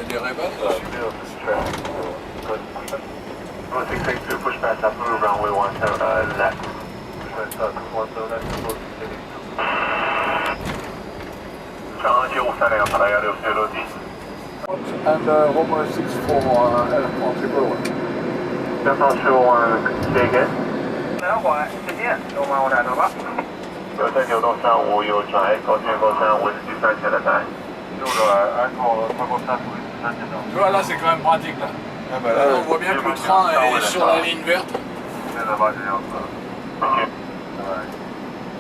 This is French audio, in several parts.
des Airbus dessus. 682, push back up through runway 17 left. Shanghai 953 para aéreo 010. And runway 64 on triple one. 241 say again. 谢谢，东方5点吧。有在流动35右转 Echo 天高山维持3千的带。右转 Echo 天高山维持3千的。Tu vois, là, c'est quand même pratique, là. Ah bah là, on voit bien que le train est sur la ligne verte. Ok.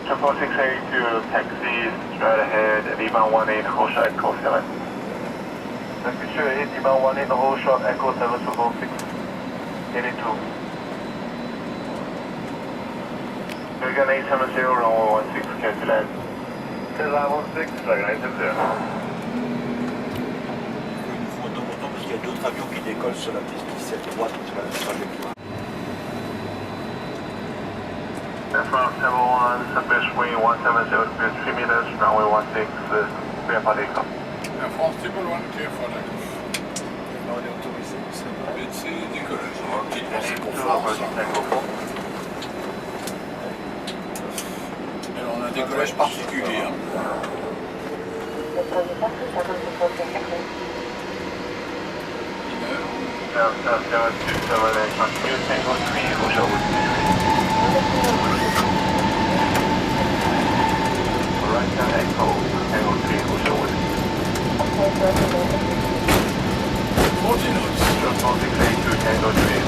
682 taxi straight ahead at E118 whole shot Echo 7. Taxi straight ahead E118 whole shot Echo 7 to 6. 82. We're gonna 870 runway 16 cancel land. 这是 level 6 flag line 是不是？ Parce qu'il y a d'autres avions qui décollent sur la piste qui est à droite, sur la trajectoire. Aircraft 71, surface wing 170, 3 meters, runway 16, clear for takeoff. Air France triple one, clear for takeoff. Là, on est autorisé. Et c'est décollage. Petite pensée pour France. Alors, on a un décollage particulier. Hein.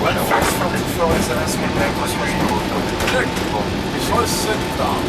One fix from the forest and ask me back to street. Check. It's all set down.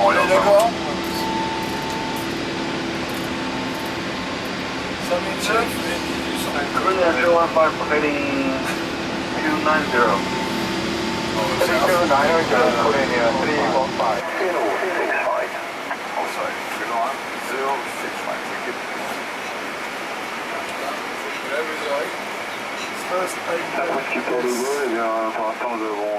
On est d'accord? 2 First, pour l'instant, nous devons